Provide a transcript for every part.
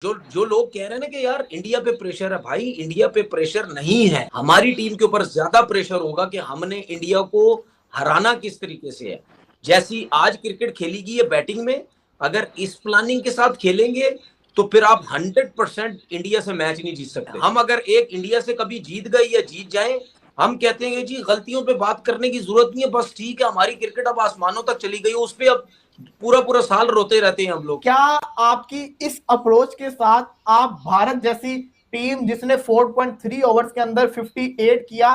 जो जो लोग कह रहे हैं ना कि यार इंडिया पे प्रेशर है, भाई इंडिया पे प्रेशर नहीं है। हमारी टीम के ऊपर ज्यादा प्रेशर होगा कि हमने इंडिया को हराना किस तरीके से है। जैसी आज क्रिकेट खेली गई है बैटिंग में, अगर इस प्लानिंग के साथ खेलेंगे तो फिर आप 100% इंडिया से मैच नहीं जीत सकते। हम अगर एक इंडिया से कभी जीत गए या जीत जाए, हम कहते हैं जी गलतियों पे बात करने की जरूरत नहीं है, बस ठीक है हमारी क्रिकेट अब आसमानों तक चली गई है, उस पर अब पूरा पूरा साल रोते रहते हैं हम लोग। क्या आपकी इस अप्रोच के साथ आप भारत जैसी टीम जिसने 4.3 ओवर्स के अंदर 58 किया,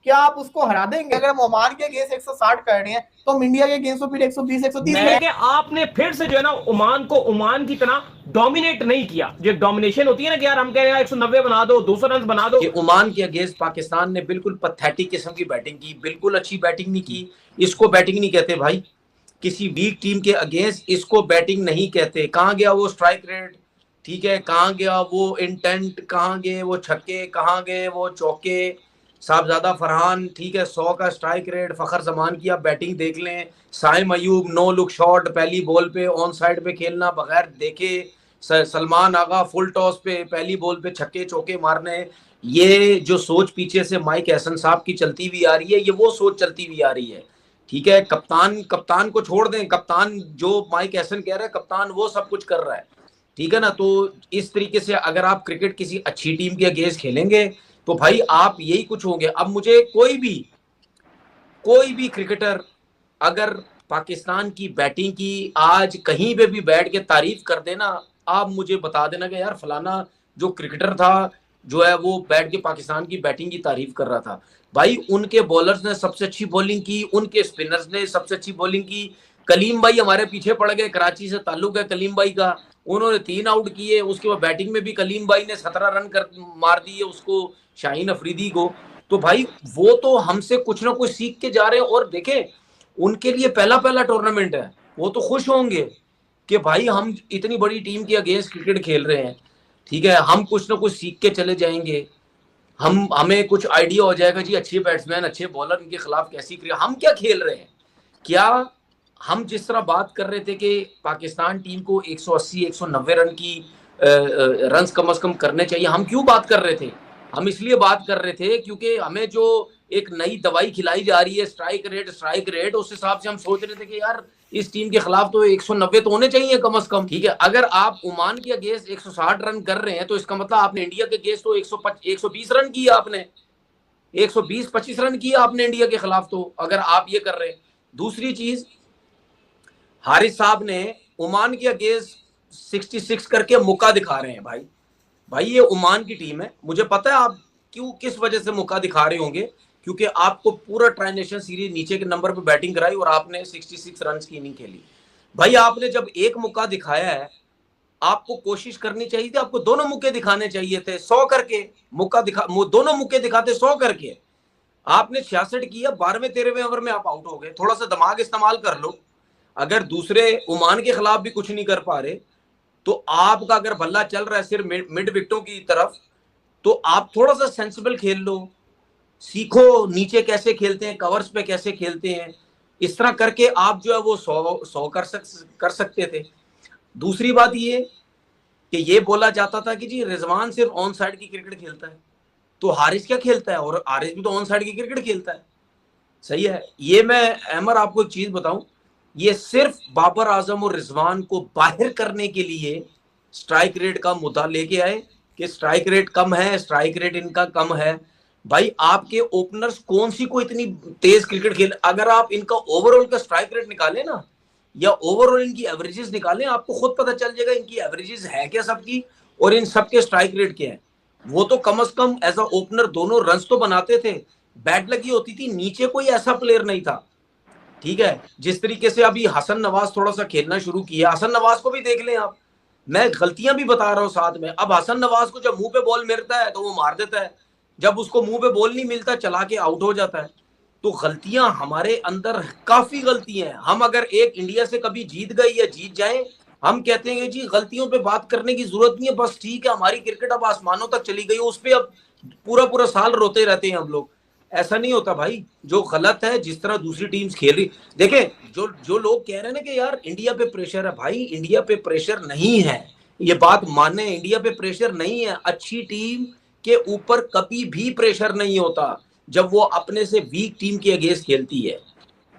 क्या आप उसको हरा देंगे? अगर हम ओमान के अगेंस्ट 160 कर रहे हैं तो हम इंडिया के अगेंस्ट फिर 120 130 आपने फिर से जो है ना ओमान को ओमान की तरह डोमिनेट नहीं किया। जो डोमिनेशन होती है ना कि यार हम कह रहे हैं 190 बना दो, 200 रन बना दो। कि ओमान के अगेंस्ट पाकिस्तान ने बिल्कुल पथेटिक किस्म की बैटिंग की, बिल्कुल अच्छी बैटिंग नहीं की। इसको बैटिंग नहीं कहते भाई, किसी वीक टीम के अगेंस्ट इसको बैटिंग नहीं कहते। कहाँ गया वो स्ट्राइक रेट, ठीक है, कहाँ गया वो इंटेंट, कहाँ गए वो छक्के, कहाँ गए वो चौके। साहबजादा फरहान, ठीक है, 100 का स्ट्राइक रेट। फखर जमान की आप बैटिंग देख लें। साइम अयूब 9 लुक शॉट पहली बॉल पे ऑन साइड पे खेलना बगैर देखे। सलमान आगा फुल टॉस पे पहली बॉल पे छक्के चौके मारने। ये जो सोच पीछे से माइक एहसन साहब की चलती हुई आ रही है, ये वो सोच चलती हुई आ रही है। ठीक है, कप्तान को छोड़ दें, कप्तान जो माइक एहसन कह रहा है, कप्तान वो सब कुछ कर रहा है, ठीक है ना। तो इस तरीके से अगर आप क्रिकेट किसी अच्छी टीम के अगेंस्ट खेलेंगे तो भाई आप यही कुछ होंगे। अब मुझे कोई भी क्रिकेटर अगर पाकिस्तान की बैटिंग की आज कहीं पे भी बैठ के तारीफ कर देना, आप मुझे बता देना कि यार फलाना जो क्रिकेटर था जो है वो बैठ के पाकिस्तान की बैटिंग की तारीफ कर रहा था। भाई उनके बॉलर्स ने सबसे अच्छी बॉलिंग की, उनके स्पिनर्स ने सबसे अच्छी बॉलिंग की। कलीम भाई हमारे पीछे पड़ गए, कराची से ताल्लुक है कलीम भाई का, उन्होंने 3 आउट किए। उसके बाद बैटिंग में भी कलीम भाई ने 17 रन कर मार दिए उसको, शाहीन अफरीदी को। तो भाई वो तो हमसे कुछ ना कुछ सीख के जा रहे हैं। और देखें उनके लिए पहला पहला टूर्नामेंट है, वो तो खुश होंगे कि भाई हम इतनी बड़ी टीम के अगेंस्ट क्रिकेट खेल रहे हैं, ठीक है, हम कुछ ना कुछ सीख के चले जाएंगे। हमें कुछ आइडिया हो जाएगा जी अच्छे बैट्समैन अच्छे बॉलर इनके खिलाफ कैसी क्रिकेट, हम क्या खेल रहे हैं। क्या हम जिस तरह बात कर रहे थे कि पाकिस्तान टीम को 180 190 रन की रन कम से कम करने चाहिए, हम क्यों बात कर रहे थे? हम इसलिए बात कर रहे थे क्योंकि हमें जो एक नई दवाई खिलाई जा रही है स्ट्राइक रेट, उस हिसाब से हम सोच रहे थे कि यार इस टीम के खिलाफ तो 190 तो होने चाहिए कम से कम, ठीक है। अगर आप ओमान के अगेंस्ट 160 रन कर रहे हैं तो इसका मतलब आपने इंडिया के अगेंस्ट तो 120 रन किया, आपने 120-25 रन किया आपने इंडिया के खिलाफ, तो अगर आप ये कर रहे हैं। दूसरी चीज, हारिस साहब ने ओमान के अगेंस्ट 66 करके मौका दिखा रहे हैं। भाई ये ओमान की टीम है, मुझे पता है आप क्यों किस वजह से मौका दिखा रहे होंगे, क्योंकि आपको पूरा ट्राई नेशन सीरीज नीचे के नंबर पे बैटिंग कराई और आपने 66 रन की इनिंग खेली। भाई आपने जब एक मौका दिखाया है, आपको कोशिश करनी चाहिए थी, आपको दोनों मौके दिखाने चाहिए थे, 100 करके मौका दोनों मौके दिखाते 100 करके। आपने 66 किया, 12वें-13वें ओवर में आप आउट हो गए। थोड़ा सा दिमाग इस्तेमाल कर लो। अगर दूसरे ओमान के खिलाफ भी कुछ नहीं कर पा रहे तो आपका अगर बल्ला चल रहा है सिर्फ मिड विकेटों की तरफ, तो आप थोड़ा सा सेंसिबल खेल लो, सीखो नीचे कैसे खेलते हैं, कवर्स पे कैसे खेलते हैं। इस तरह करके आप जो है वो 100 कर सकते थे। दूसरी बात ये कि ये बोला जाता था कि जी रिजवान सिर्फ ऑन साइड की क्रिकेट खेलता है, तो हारिस क्या खेलता है? और हारिस भी तो ऑन साइड की क्रिकेट खेलता है, सही है। ये मैं अहमर आपको एक चीज बताऊं, ये सिर्फ बाबर आजम और रिजवान को बाहर करने के लिए स्ट्राइक रेट का मुद्दा लेके आए कि स्ट्राइक रेट कम है, स्ट्राइक रेट इनका कम है। भाई आपके ओपनर्स कौन सी को इतनी तेज क्रिकेट खेल, अगर आप इनका ओवरऑल का स्ट्राइक रेट निकालें ना, या ओवरऑल इनकी एवरेजेस निकालें, आपको खुद पता चल जाएगा इनकी एवरेजेस है क्या सबकी और इन सबके स्ट्राइक रेट क्या है। वो तो कम से कम एज अ ओपनर दोनों रन तो बनाते थे, बैट लगी होती थी, नीचे कोई ऐसा प्लेयर नहीं था, ठीक है। जिस तरीके से अभी हसन नवाज थोड़ा सा खेलना शुरू किया, हसन नवाज को भी देख लें आप, मैं गलतियां भी बता रहा हूं साथ में। अब हसन नवाज को जब मुंह पे बॉल मिलता है तो वो मार देता है, जब उसको मुंह पे बॉल नहीं मिलता चला के आउट हो जाता है। तो गलतियां हमारे अंदर काफी गलतियां हैं। हम अगर एक इंडिया से कभी जीत गए या जीत जाए, हम कहते हैं जी गलतियों पे बात करने की जरूरत नहीं है, बस ठीक है हमारी क्रिकेट अब आसमानों तक चली गई, उस पर अब पूरा पूरा साल रोते रहते हैं हम लोग। ऐसा नहीं होता भाई, जो गलत है जिस तरह दूसरी टीम्स खेल रही, देखें जो जो लोग कह रहे हैं ना कि यार इंडिया पे प्रेशर है, भाई इंडिया पे प्रेशर नहीं है। ये बात माने, इंडिया पे प्रेशर नहीं है। अच्छी टीम के ऊपर कभी भी प्रेशर नहीं होता जब वो अपने से वीक टीम के अगेंस्ट खेलती है।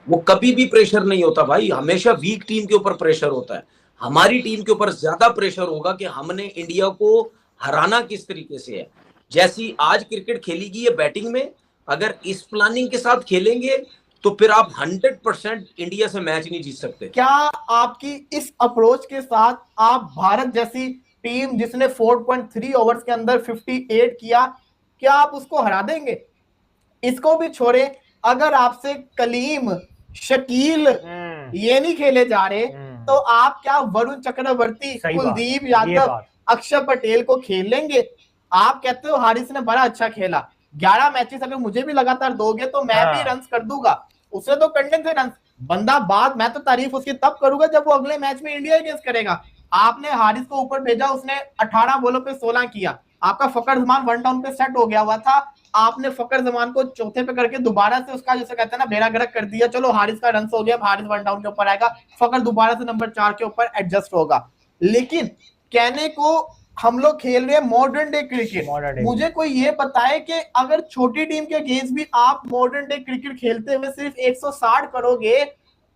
वो कभी भी प्रेशर नहीं होता भाई, हमेशा वीक टीम के ऊपर प्रेशर होता है। हमारी टीम के ऊपर ज्यादा प्रेशर होगा कि हमने इंडिया को हराना किस तरीके से है। जैसी आज क्रिकेट खेली गई है बैटिंग में, अगर इस प्लानिंग के साथ खेलेंगे तो फिर आप 100% इंडिया से मैच नहीं जीत सकते। क्या आपकी इस अप्रोच के साथ आप भारत जैसी टीम जिसने 4.3 ओवर्स के अंदर 58 किया, क्या आप उसको हरा देंगे? इसको भी छोड़े, अगर आपसे कलीम, शकील ये नहीं खेले जा रहे तो आप क्या वरुण चक्रवर्ती, कुलदीप यादव, अक्षर पटेल को खेल लेंगे? आप कहते हो हारिस ने बड़ा अच्छा खेला, 11 मैचेस अगर मुझे भी लगातार दोगे तो मैं भी रन कर दूंगा। उसने तो कंटेन थे रन बंदा, बात मैं तो तारीफ उसकी तब करूंगा जब वो अगले मैच में इंडिया अगेंस्ट करेगा। आपने हारिस को ऊपर भेजा, उसने 18 बॉलों पे 16 किया, आपका फकर जमान 1 डाउन पे सेट हो गया हुआ था, आपने फकर जमान को चौथे पे करके दोबारा से उसका जैसे कहते हैं ना बेड़ा गर्क कर दिया। चलो हारिस का रन हो गया, हारिस 1 डाउन के ऊपर आएगा, फकर दोबारा से नंबर 4 के ऊपर एडजस्ट होगा। लेकिन कहने को हम लोग खेल रहे हैं मॉडर्न डे क्रिकेट। मुझे कोई ये बताए कि अगर छोटी टीम के अगेंस्ट भी आप मॉडर्न डे क्रिकेट खेलते हुए सिर्फ 160 करोगे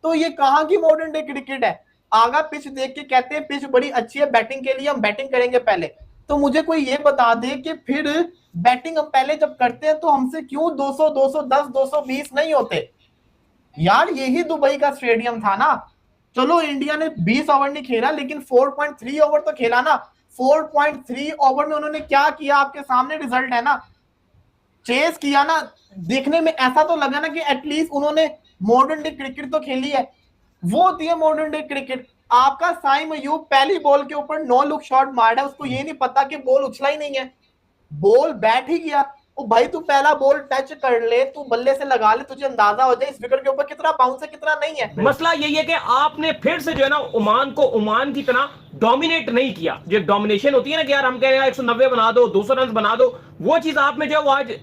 तो ये कहां की मॉडर्न डे क्रिकेट है? आगा पिच देख के कहते हैं पिच बड़ी अच्छी है बैटिंग के लिए, हम बैटिंग करेंगे पहले। तो मुझे कोई ये बता दे कि फिर बैटिंग हम पहले जब करते हैं तो हमसे क्यों 200, 210, 220 नहीं होते? यार यही दुबई का स्टेडियम था ना। चलो इंडिया ने 20 ओवर नहीं खेला लेकिन 4.3 ओवर तो खेला ना। 4.3 ओवर में उन्होंने क्या किया, आपके सामने रिजल्ट है ना। चेस किया ना, देखने में ऐसा तो लगा ना कि एटलीस्ट उन्होंने मॉडर्न डे क्रिकेट तो खेली है। वो होती है मॉडर्न डे क्रिकेट। आपका साइम अयूब पहली बॉल के ऊपर 9 लुक शॉट मारा, उसको ये नहीं पता कि बॉल उछला ही नहीं है, बॉल बैठ ही गया। ओ भाई तू पहला बॉल टच कर ले, तू बल्ले से लगा ले, तुझे अंदाजा हो जाए इस विकेट के ऊपर कितना बाउंस है कितना नहीं है। मसला यही है कि आपने फिर से जो है ना ओमान को ओमान की तरह डोमिनेट नहीं किया। जो डोमिनेशन होती है ना कि यार हम कह रहे हैं 190 बना दो, 200 रन बना दो, वो चीज आप में जो है वो आज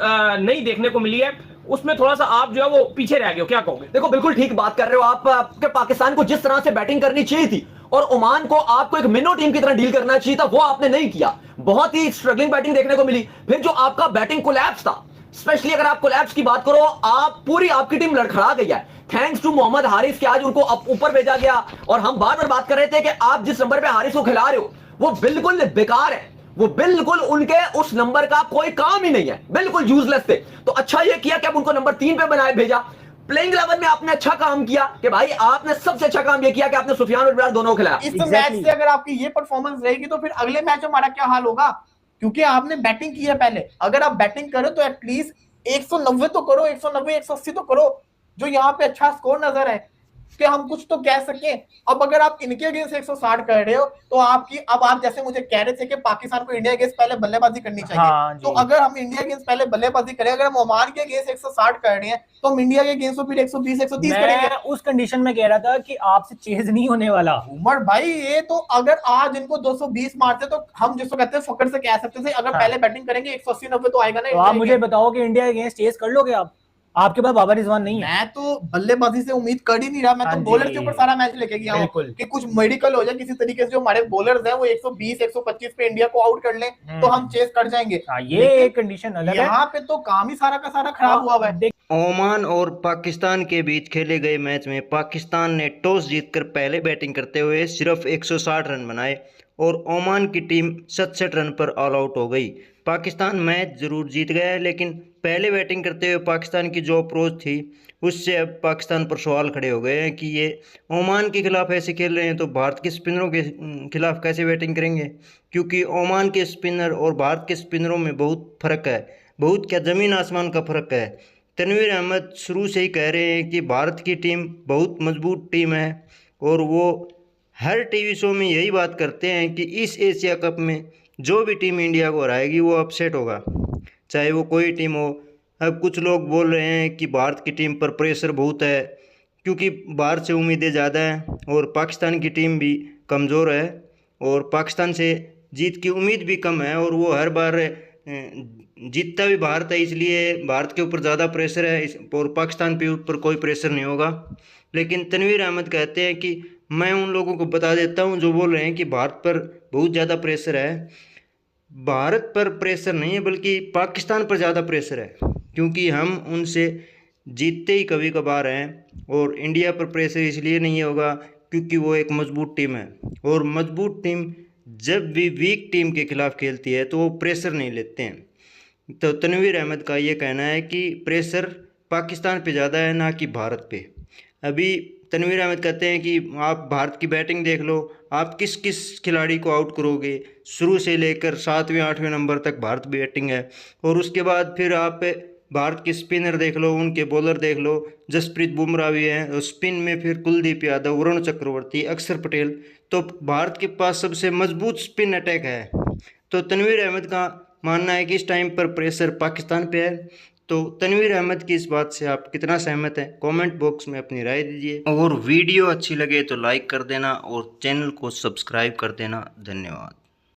नहीं देखने को मिली है। उसमें थोड़ा सा आप जो है वो पीछे रह गए हो। क्या कहोगे? देखो बिल्कुल ठीक बात कर रहे हो आप। आपके पाकिस्तान को जिस तरह से बैटिंग करनी चाहिए थी और ओमान को आपको एक मिनो टीम की तरह डील करना चाहिए था, वो आपने नहीं किया। बहुत ही स्ट्रगलिंग बैटिंग देखने को मिली। फिर जो आपका बैटिंग कोलैप्स था, स्पेशली अगर आप कोलैप्स की बात करो, आप पूरी आपकी टीम लड़खड़ा गई है। थैंक्स टू मोहम्मद हारिस के आज उनको ऊपर भेजा गया। और हम बार बार बात कर रहे थे कि आप जिस नंबर पे हारिस को खिला रहे हो वो बिल्कुल बेकार है, वो बिल्कुल उनके उस नंबर का कोई काम ही नहीं है, बिल्कुल यूजलेस थे। तो अच्छा ये किया कि आप उनको नंबर 3 पे बनाए भेजा। प्लेइंग 11 में आपने अच्छा काम किया कि भाई आपने सबसे अच्छा काम ये किया कि आपने सुफियान और इमरान दोनों खिलाया। इस मैच से अगर आपकी ये परफॉर्मेंस रहेगी तो फिर अगले मैच में हमारा क्या हाल होगा? क्योंकि आपने बैटिंग की है पहले। अगर आप बैटिंग करो तो एटलीस्ट 190 तो करो, 190 180 तो करो, जो यहाँ पे अच्छा स्कोर नजर है कि हम कुछ तो कह सके। अब अगर आप इनके अगेंस्ट 160 कर रहे हो तो आपकी, अब आप जैसे मुझे कह रहे थे कि पाकिस्तान को इंडिया अगेंस्ट पहले बल्लेबाजी करनी चाहिए, तो अगर हम इंडिया अगेंस्ट पहले बल्लेबाजी करें, अगर हम ओमान के अगेंस्ट 160 कर रहे हैं तो हम इंडिया के अगेंस्ट तो फिर 120 130 करेंगे। उस कंडीशन में कह रहा था कि आपसे चेज नहीं होने वाला। उमर भाई ये तो अगर आज इनको 220 मारते तो हम जिसको कहते हैं फकर से कह सकते थे अगर पहले बैटिंग करेंगे 180 90 तो आएगा ना। तो आप मुझे बताओ कि इंडिया अगेंस्ट चेज कर लोगे आप? आपके पास बाबर रिजवान नहीं है। मैं तो बल्लेबाजी से उम्मीद कर ही नहीं रहा, मैं तो बॉलर के ऊपर सारा मैच लेके गया हूं कि कुछ मेडिकल हो जाए किसी तरीके से, जो हमारे बॉलर्स हैं वो 120 125 पे इंडिया को आउट कर लें तो हम चेस कर जाएंगे। ये एक कंडीशन अलग है। यहाँ पे तो काम ही सारा का सारा खराब हुआ है। ओमान और पाकिस्तान के बीच खेले गए मैच में पाकिस्तान ने टॉस जीतकर पहले बैटिंग करते हुए सिर्फ 160 रन बनाए और ओमान की टीम 67 रन पर ऑल आउट हो गई। पाकिस्तान मैच ज़रूर जीत गया है, लेकिन पहले बैटिंग करते हुए पाकिस्तान की जो अप्रोच थी उससे अब पाकिस्तान पर सवाल खड़े हो गए हैं कि ये ओमान के खिलाफ ऐसे खेल रहे हैं तो भारत के स्पिनरों के खिलाफ कैसे बैटिंग करेंगे, क्योंकि ओमान के स्पिनर और भारत के स्पिनरों में बहुत फ़र्क है, बहुत क्या ज़मीन आसमान का फ़र्क है। तनवीर अहमद शुरू से ही कह रहे हैं कि भारत की टीम बहुत मजबूत टीम है और वो हर टीवी शो में यही बात करते हैं कि इस एशिया कप में जो भी टीम इंडिया को हराएगी वो अपसेट होगा, चाहे वो कोई टीम हो। अब कुछ लोग बोल रहे हैं कि भारत की टीम पर प्रेशर बहुत है क्योंकि भारत से उम्मीदें ज़्यादा हैं और पाकिस्तान की टीम भी कमज़ोर है और पाकिस्तान से जीत की उम्मीद भी कम है और वो हर बार जीतता भी भारत है, इसलिए भारत के ऊपर ज़्यादा प्रेशर है और पाकिस्तान के ऊपर कोई प्रेशर नहीं होगा। लेकिन तनवीर अहमद कहते हैं कि मैं उन लोगों को बता देता हूं जो बोल रहे हैं कि भारत पर बहुत ज़्यादा प्रेशर है। भारत पर प्रेशर नहीं है बल्कि पाकिस्तान पर ज़्यादा प्रेशर है, क्योंकि हम उनसे जीतते ही कभी कभार हैं। और इंडिया पर प्रेशर इसलिए नहीं होगा क्योंकि वो एक मजबूत टीम है, और मजबूत टीम जब भी वीक टीम के खिलाफ खेलती है तो वो प्रेशर नहीं लेते हैं। तो तनवीर अहमद का ये कहना है कि प्रेशर पाकिस्तान पे ज़्यादा है, ना कि भारत पे। अभी तनवीर अहमद कहते हैं कि आप भारत की बैटिंग देख लो, आप किस किस खिलाड़ी को आउट करोगे, शुरू से लेकर 7वें 8वें नंबर तक भारत बैटिंग है। और उसके बाद फिर आप भारत के स्पिनर देख लो, उनके बॉलर देख लो, जसप्रीत बुमराह भी हैं, और स्पिन में फिर कुलदीप यादव, वरुण चक्रवर्ती, अक्षर पटेल। तो भारत के पास सबसे मजबूत स्पिन अटैक है। तो तनवीर अहमद का मानना है कि इस टाइम पर प्रेशर पाकिस्तान पे है। तो तनवीर अहमद की इस बात से आप कितना सहमत हैं, कमेंट बॉक्स में अपनी राय दीजिए। और वीडियो अच्छी लगे तो लाइक कर देना और चैनल को सब्सक्राइब कर देना। धन्यवाद।